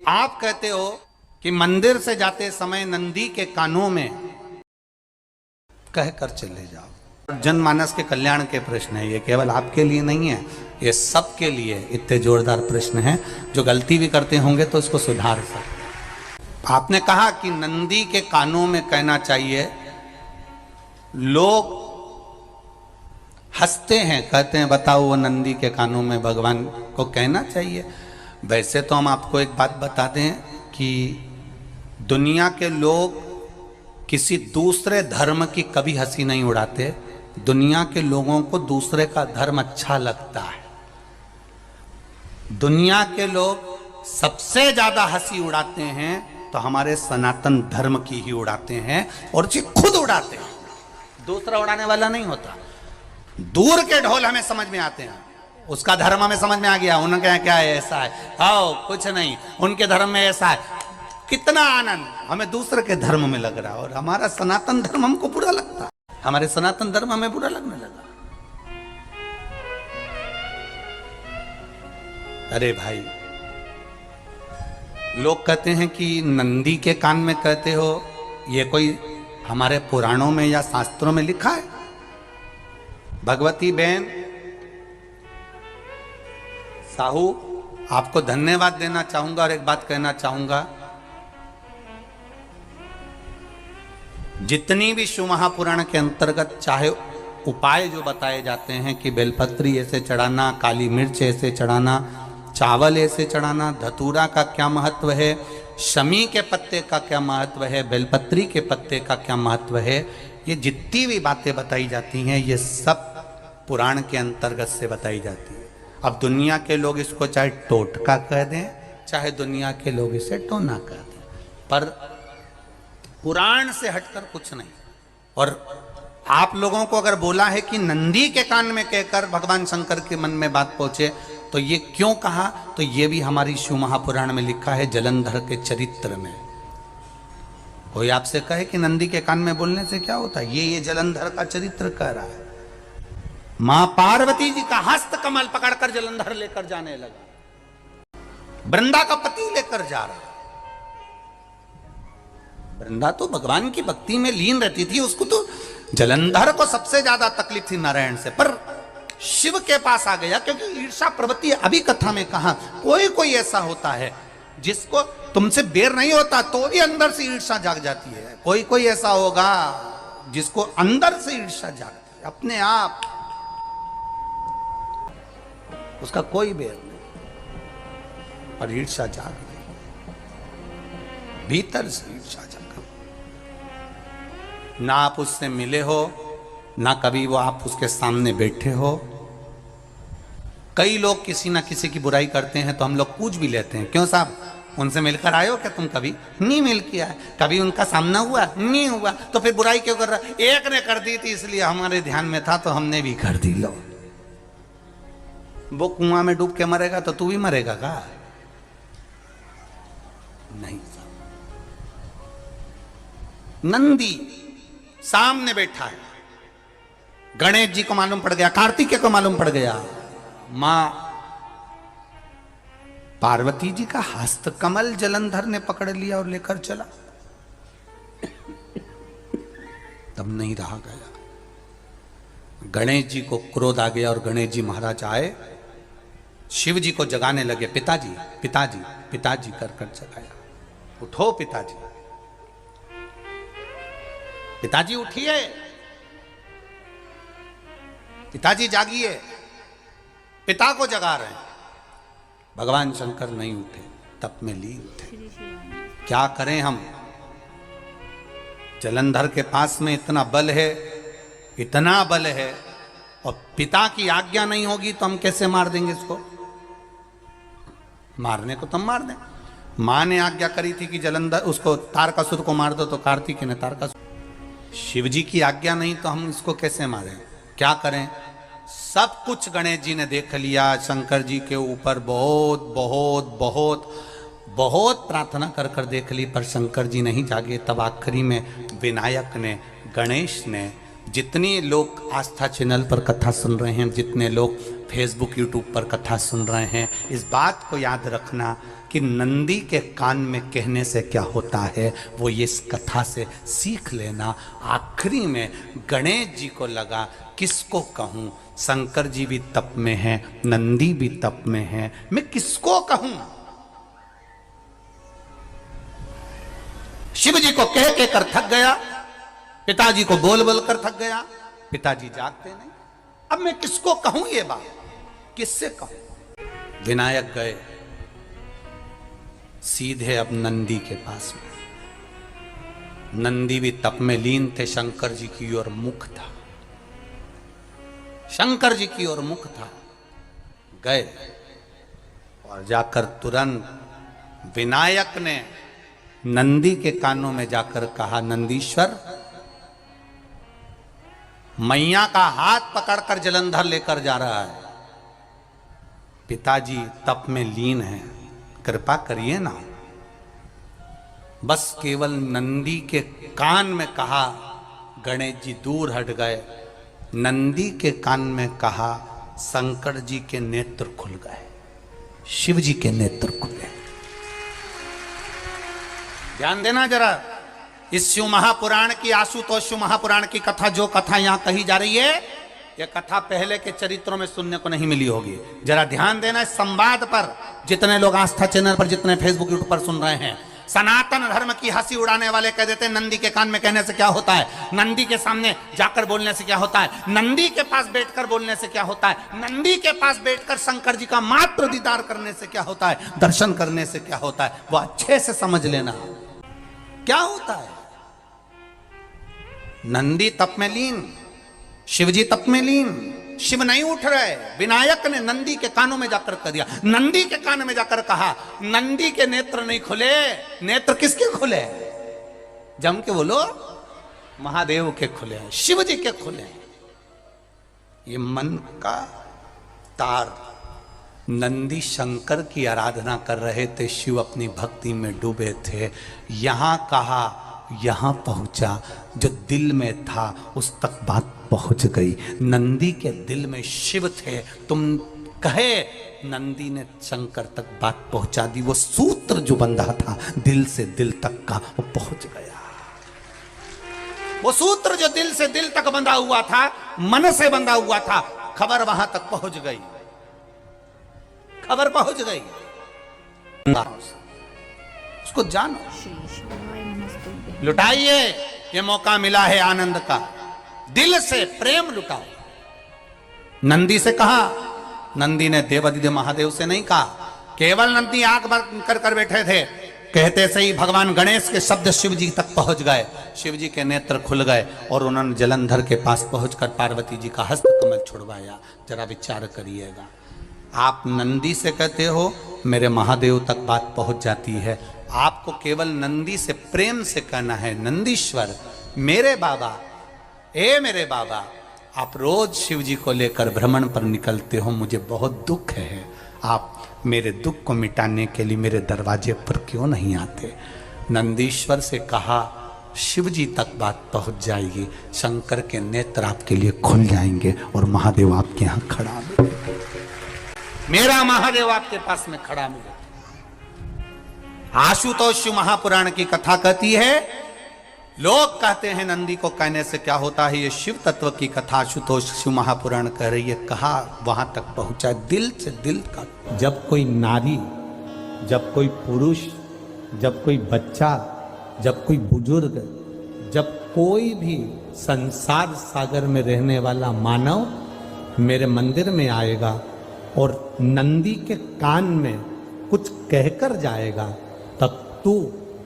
आप कहते हो कि मंदिर से जाते समय नंदी के कानों में कहकर चले जाओ। जनमानस के कल्याण के प्रश्न है, ये केवल आपके लिए नहीं है, ये सबके लिए इतने जोरदार प्रश्न हैं। जो गलती भी करते होंगे तो उसको सुधार सकते। आपने कहा कि नंदी के कानों में कहना चाहिए। लोग हंसते हैं, कहते हैं बताओ वो नंदी के कानों में भगवान को कहना चाहिए। वैसे तो हम आपको एक बात बता दें कि दुनिया के लोग किसी दूसरे धर्म की कभी हंसी नहीं उड़ाते। दुनिया के लोगों को दूसरे का धर्म अच्छा लगता है। दुनिया के लोग सबसे ज्यादा हंसी उड़ाते हैं तो हमारे सनातन धर्म की ही उड़ाते हैं, और जी खुद उड़ाते हैं, दूसरा उड़ाने वाला नहीं होता। दूर के ढोल हमें समझ में आते हैं, उसका धर्म हमें समझ में आ गया, उनका क्या है, ऐसा है, आओ कुछ नहीं, उनके धर्म में ऐसा है। कितना आनंद हमें दूसरे के धर्म में लग रहा है, और हमारा सनातन धर्म हमको बुरा लगता है। हमारे सनातन धर्म हमें बुरा लगने लगा। अरे भाई, लोग कहते हैं कि नंदी के कान में कहते हो, ये कोई हमारे पुराणों में या शास्त्रों में लिखा है? भगवती बहन साहू, आपको धन्यवाद देना चाहूंगा और एक बात कहना चाहूंगा। जितनी भी शिव महापुराण के अंतर्गत चाहे उपाय जो बताए जाते हैं कि बेलपत्री ऐसे चढ़ाना, काली मिर्च ऐसे चढ़ाना, चावल ऐसे चढ़ाना, धतूरा का क्या महत्व है, शमी के पत्ते का क्या महत्व है, बेलपत्री के पत्ते का क्या महत्व है, ये जितनी भी बातें बताई जाती हैं ये सब पुराण के अंतर्गत से बताई जाती है। अब दुनिया के लोग इसको चाहे टोटका कह दें, चाहे दुनिया के लोग इसे टोना कह दें, पर पुराण से हटकर कुछ नहीं। और आप लोगों को अगर बोला है कि नंदी के कान में कहकर भगवान शंकर के मन में बात पहुंचे, तो ये क्यों कहा, तो ये भी हमारी शिव महापुराण में लिखा है, जलंधर के चरित्र में। कोई आपसे कहे कि नंदी के कान में बोलने से क्या होता है, ये जलंधर का चरित्र कह रहा है। मां पार्वती जी का हस्त कमल पकड़कर जलंधर लेकर जाने लगा। वृंदा का पति लेकर जा रहा है। वृंदा तो भगवान की भक्ति में लीन रहती थी, उसको तो जलंधर को सबसे ज्यादा तकलीफ थी नारायण से, पर शिव के पास आ गया, क्योंकि ईर्षा प्रवृत्ति अभी कथा में कहा। कोई कोई ऐसा होता है जिसको तुमसे बेर नहीं होता तो भी अंदर से ईर्षा जाग जाती है। कोई कोई ऐसा होगा जिसको अंदर से ईर्षा जागती है, अपने आप उसका कोई बेर नहीं, और ईर्षा जाग गई, भीतर से ईर्षा जाग। ना आप उससे मिले हो, ना कभी वो आप उसके सामने बैठे हो। कई लोग किसी ना किसी की बुराई करते हैं तो हम लोग पूछ भी लेते हैं, क्यों साहब उनसे मिलकर आए हो क्या तुम? कभी नहीं मिल किया है, कभी उनका सामना हुआ नहीं हुआ, तो फिर बुराई क्यों कर रहा? एक ने कर दी थी इसलिए हमारे ध्यान में था तो हमने भी कर दी। लो, वो कुआं में डूब के मरेगा तो तू भी मरेगा का? नहीं। नंदी सामने बैठा है, गणेश जी को मालूम पड़ गया, कार्तिकेय को मालूम पड़ गया, मां पार्वती जी का हस्त कमल जलंधर ने पकड़ लिया और लेकर चला। तब नहीं रहा गया। गणेश जी को क्रोध आ गया और गणेश जी महाराज आए, शिव जी को जगाने लगे। पिताजी पिताजी पिताजी कर कर जगाया। उठो पिताजी, पिताजी उठिए, पिताजी जागिए। पिता को जगा रहे हैं। भगवान शंकर नहीं उठे, तप में लीन थे। क्या करें हम? जलंधर के पास में इतना बल है, इतना बल है, और पिता की आज्ञा नहीं होगी तो हम कैसे मार देंगे इसको? मारने को तो हम मार दें। मां ने आज्ञा करी थी कि जलंधर उसको तारकासुर को मार दो, तो कार्तिकेय ने तारकासुर। शिव जी की आज्ञा नहीं तो हम इसको कैसे मारें? क्या करें? सब कुछ गणेश जी ने देख लिया। शंकर जी के ऊपर बहुत बहुत बहुत बहुत प्रार्थना कर कर देख ली, पर शंकर जी नहीं जागे। तब आखिरी में विनायक ने, गणेश ने जितने लोग आस्था चैनल पर कथा सुन रहे हैं, जितने लोग फेसबुक यूट्यूब पर कथा सुन रहे हैं, इस बात को याद रखना कि नंदी के कान में कहने से क्या होता है वो ये इस कथा से सीख लेना। आखिरी में गणेश जी को लगा किसको कहूँ, शंकर जी भी तप में हैं, नंदी भी तप में हैं, मैं किसको कहूँ। शिव जी को कह के कर थक गया, पिताजी को बोल बोल कर थक गया, पिताजी जागते नहीं। अब मैं किसको कहूं ये बात, किससे कहूं। विनायक गए सीधे अब नंदी के पास में। नंदी भी तप में लीन थे, शंकर जी की ओर मुख था, शंकर जी की ओर मुख था। गए और जाकर तुरंत विनायक ने नंदी के कानों में जाकर कहा, नंदीश्वर, मैया का हाथ पकड़कर जलंधर लेकर जा रहा है, पिताजी तप में लीन है, कृपा करिए ना। बस केवल नंदी के कान में कहा, गणेश जी दूर हट गए। नंदी के कान में कहा, शंकर जी के नेत्र खुल गए, शिव जी के नेत्र खुले। ध्यान देना जरा, इस शिव महापुराण की, आशुतोष शिव महापुराण की कथा, जो कथा यहां कही जा रही है, यह कथा पहले के चरित्रों में सुनने को नहीं मिली होगी। जरा ध्यान देना इस संवाद पर, जितने लोग आस्था चैनल पर, जितने फेसबुक यूट्यूब पर सुन रहे हैं। सनातन धर्म की हंसी उड़ाने वाले कह देते हैं नंदी के कान में कहने से क्या होता है, नंदी के सामने जाकर बोलने से क्या होता है, नंदी के पास बैठकर बोलने से क्या होता है, नंदी के पास बैठकर शंकर जी का मात्र दीदार करने से क्या होता है, दर्शन करने से क्या होता है। वो अच्छे से समझ लेना क्या होता है। नंदी तप में लीन, शिवजी तप में लीन, शिव नहीं उठ रहे। विनायक ने नंदी के कानों में जाकर कह दिया, नंदी के कान में जाकर कहा, नंदी के नेत्र नहीं खुले। नेत्र किसके खुले? जम के बोलो, महादेव के खुले, शिव जी के खुले। ये मन का तार। नंदी शंकर की आराधना कर रहे थे, शिव अपनी भक्ति में डूबे थे। यहां कहा, यहां पहुंचा, जो दिल में था उस तक बात पहुंच गई। नंदी के दिल में शिव थे, तुम कहे, नंदी ने शंकर तक बात पहुंचा दी। वो सूत्र जो बंधा था दिल से दिल तक का, वो पहुंच गया। वो सूत्र जो दिल से दिल तक बंधा हुआ था, मन से बंधा हुआ था, खबर वहां तक पहुंच गई, खबर पहुंच गई। उसको जानो, लुटाइए, ये मौका मिला है आनंद का, दिल से प्रेम लुटाओ। नंदी से कहा, नंदी ने देवादिदेव महादेव से नहीं कहा। केवल नंदी आंख बंद कर कर बैठे थे, कहते सही भगवान गणेश के शब्द शिव जी तक पहुंच गए। शिव जी के नेत्र खुल गए और उन्होंने जलंधर के पास पहुंचकर पार्वती जी का हस्त कमल छुड़वाया। जरा विचार करिएगा, आप नंदी से कहते हो मेरे महादेव तक बात पहुंच जाती है। आपको केवल नंदी से प्रेम से कहना है, नंदीश्वर मेरे बाबा, ए मेरे बाबा, आप रोज शिव जी को लेकर भ्रमण पर निकलते हो, मुझे बहुत दुख है, आप मेरे दुख को मिटाने के लिए मेरे दरवाजे पर क्यों नहीं आते। नंदीश्वर से कहा, शिव जी तक बात पहुंच जाएगी, शंकर के नेत्र आपके लिए खुल जाएंगे और महादेव आपके यहाँ खड़ा मिलेगा, मेरा महादेव आपके पास में खड़ा मिलेगा। आशुतोष महापुराण की कथा कहती है, लोग कहते हैं नंदी को कहने से क्या होता है, ये शिव तत्व की कथा आशुतोष शिव महापुराण कह रही है। कहा वहां तक पहुंचा, दिल से दिल का। जब कोई नारी, जब कोई पुरुष, जब कोई बच्चा, जब कोई बुजुर्ग, जब कोई भी संसार सागर में रहने वाला मानव मेरे मंदिर में आएगा और नंदी के कान में कुछ कहकर जाएगा, तब तू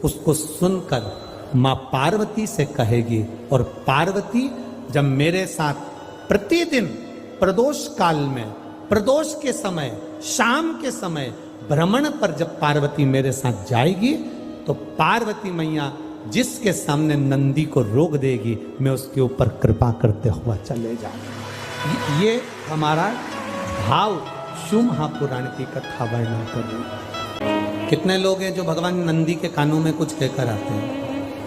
उसको सुनकर मां पार्वती से कहेगी। और पार्वती जब मेरे साथ प्रतिदिन प्रदोष काल में, प्रदोष के समय, शाम के समय भ्रमण पर जब पार्वती मेरे साथ जाएगी, तो पार्वती मैया जिसके सामने नंदी को रोक देगी, मैं उसके ऊपर कृपा करते हुआ चले जाऊंगा। ये हमारा भाव शिव महापुराण की कथा वर्णन कर रही है। कितने लोग हैं जो भगवान नंदी के कानों में कुछ कहकर आते हैं,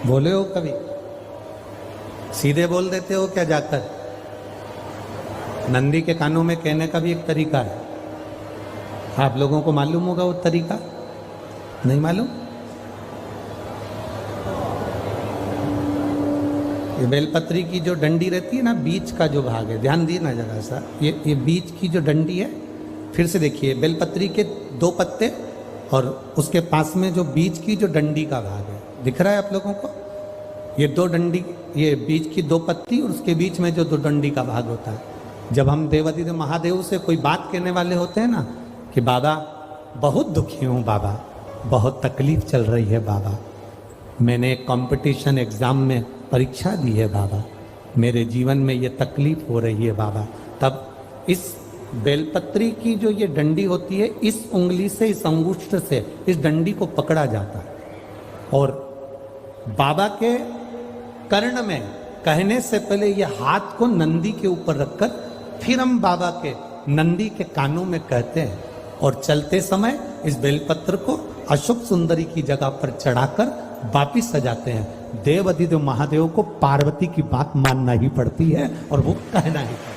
बोले हो कभी? सीधे बोल देते हो क्या जाकर? नंदी के कानों में कहने का भी एक तरीका है। आप लोगों को मालूम होगा वो तरीका? नहीं मालूम? ये बेलपत्री की जो डंडी रहती है ना, बीच का जो भाग है, ध्यान दिए ना जरा सा, ये बीच की जो डंडी है, फिर से देखिए, बेलपत्री के 2 पत्ते और उसके पास में जो बीच की जो डंडी का भाग है, दिख रहा है आप लोगों को? ये 2 डंडी, ये बीच की 2 पत्ती और उसके बीच में जो 2 डंडी का भाग होता है। जब हम देवादिदेव महादेव से कोई बात कहने वाले होते हैं ना कि बाबा बहुत दुखी हूँ, बाबा बहुत तकलीफ चल रही है, बाबा मैंने एक कंपटीशन एग्जाम में परीक्षा दी है, बाबा मेरे जीवन में ये तकलीफ हो रही है, बाबा, तब इस बेलपत्री की जो ये डंडी होती है, इस उंगली से, इस अंगुष्ठ से इस डंडी को पकड़ा जाता है और बाबा के कर्ण में कहने से पहले ये हाथ को नंदी के ऊपर रखकर फिर हम बाबा के नंदी के कानों में कहते हैं और चलते समय इस बेलपत्र को अशोक सुंदरी की जगह पर चढ़ाकर वापिस सजाते हैं। देवादिदेव महादेव को पार्वती की बात मानना ही पड़ती है और वो कहना ही पड़ता है।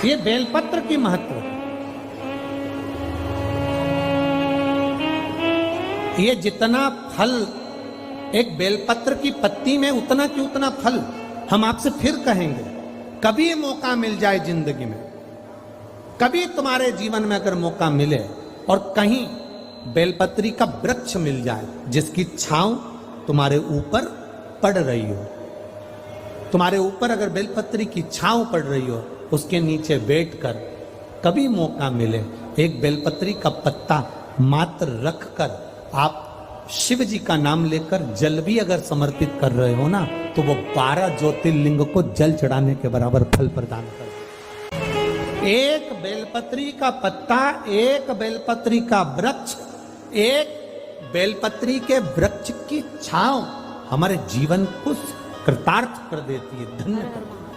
ये बेलपत्र की महत्व है। ये जितना फल एक बेलपत्र की पत्ती में, उतना की उतना फल हम आपसे फिर कहेंगे। कभी मौका मिल जाए जिंदगी में, कभी तुम्हारे जीवन में अगर मौका मिले और कहीं बेलपत्री का वृक्ष मिल जाए जिसकी छांव तुम्हारे ऊपर पड़ रही हो, तुम्हारे ऊपर अगर बेलपत्री की छांव पड़ रही हो, उसके नीचे बैठकर कभी मौका मिले, एक बेलपत्री का पत्ता मात्र रखकर आप शिव जी का नाम लेकर जल भी अगर समर्पित कर रहे हो ना, तो वो 12 ज्योतिर्लिंग को जल चढ़ाने के बराबर फल प्रदान कर। एक बेलपत्री का पत्ता, एक बेलपत्री का वृक्ष, एक बेलपत्री के वृक्ष की छांव हमारे जीवन को कृतार्थ कर देती है, धन्य कर देती है।